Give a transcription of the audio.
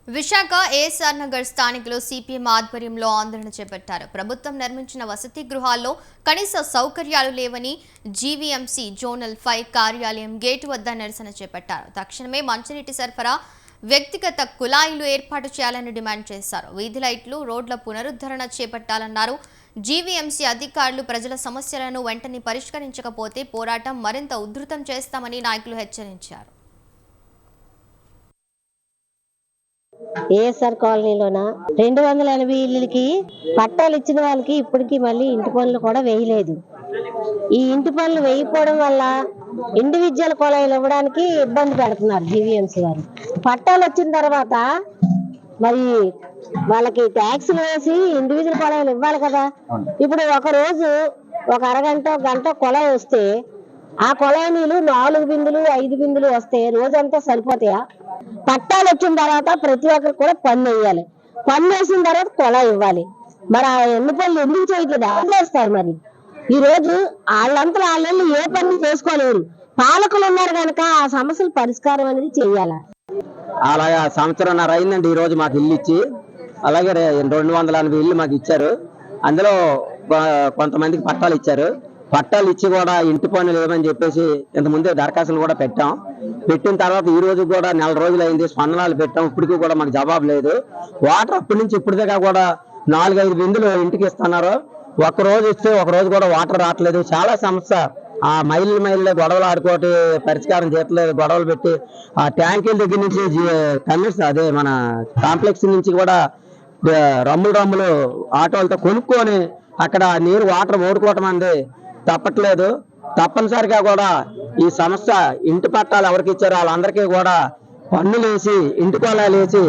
Visakha ASR Nagar స్థానికులు CPM ఆధ్వర్యంలో ఆందోళన చేపట్టారు. ప్రభుత్వం నిర్మించిన వసతి గృహాల్లో కనీస సౌకర్యాలు లేవని జీవీఎంసీ జోనల్ 5 కార్యాలయం గేటు వద్ద నిరసన చేపట్టారు. తక్షణమే మంచినీటి సరఫరా, వ్యక్తిగత కుళాయిలు ఏర్పాటు చేయాలని డిమాండ్ చేశారు. వీధి లైట్లు, రోడ్ల పునరుద్ధరణ చేపట్టాలన్నారు. జీవీఎంసీ అధికారులు ప్రజల సమస్యలను వెంటనే పరిష్కరించకపోతే పోరాటం మరింత ఉధృతం చేస్తామని నాయకులు హెచ్చరించారు. ఏఎస్ఆర్ కాలనీలోన 280 ఇళ్ళకి పట్టాలు ఇచ్చిన వాళ్ళకి ఇప్పటికీ మళ్ళీ ఇంటి పనులు కూడా వేయలేదు. ఈ ఇంటి పనులు వేయకపోవడం వల్ల ఇండివిజువల్ కుళాయిలు ఇవ్వడానికి ఇబ్బంది పెడుతున్నారు జీవీఎంసీ వారు. పట్టాలు వచ్చిన తర్వాత మరి వాళ్ళకి ట్యాక్సులు వేసి ఇండివిజువల్ కుళాయిలు ఇవ్వాలి కదా. ఇప్పుడు ఒక రోజు ఒక అరగంట గంట కుళాయి వస్తే ఆ కుళాయి నీళ్ళు 4 బిందులు 5 బిందులు వస్తే రోజంతా సరిపోతాయా? పట్టాలు వచ్చిన తర్వాత ప్రతి ఒక్కరు కూడా పన్ను వేయాలి. పన్ను వేసిన తర్వాత కుళాయి ఇవ్వాలి. మరి ఆ ఎన్ని పనులు ఎందుకు చేయట్లేదు? వేస్తారు. మరి ఈ రోజు వాళ్ళంతా వాళ్ళు ఏ పనులు చేసుకోలేరు. పాలకులు ఉన్నారు కనుక ఆ సమస్యల పరిష్కారం అనేది చెయ్యాలి. అలాగే సంవత్సరంన్నర అయిందండి ఈ రోజు మాకు ఇల్లు ఇచ్చి. అలాగే 280 ఇల్లు మాకు ఇచ్చారు. అందులో కొంతమందికి పట్టాలు ఇచ్చారు. పట్టాలు ఇచ్చి కూడా ఇంటి పనులు లేవని చెప్పేసి ఇంతకుముందే దరఖాస్తులు కూడా పెట్టిన తర్వాత ఈ రోజు కూడా నెల రోజులు అయింది. స్పందనాలు పెట్టాం, ఇప్పటికీ కూడా మాకు జవాబు లేదు. వాటర్ అప్పటి నుంచి ఇప్పటి దాకా కూడా 4-5 బిందులు ఇంటికి ఇస్తున్నారు. ఒక రోజు ఇస్తే ఒక రోజు కూడా వాటర్ రావట్లేదు. చాలా సమస్య. ఆ మైళ్ళు గొడవలు ఆడుకోటి పరిష్కారం చేయట్లేదు. గొడవలు పెట్టి ఆ ట్యాంకీల దగ్గర నుంచి కమిషన్ అదే మన కాంప్లెక్స్ నుంచి కూడా రమ్ములు ఆటోలతో కొనుక్కొని అక్కడ నీరు వాటర్ ఓడుకోవటం అనేది తప్పట్లేదు. తప్పనిసరిగా కూడా ఈ సమస్య ఇంటి పట్టాలు ఎవరికి ఇచ్చారో వాళ్ళందరికీ కూడా పన్నులు వేసి ఇంటి కొలాలు వేసి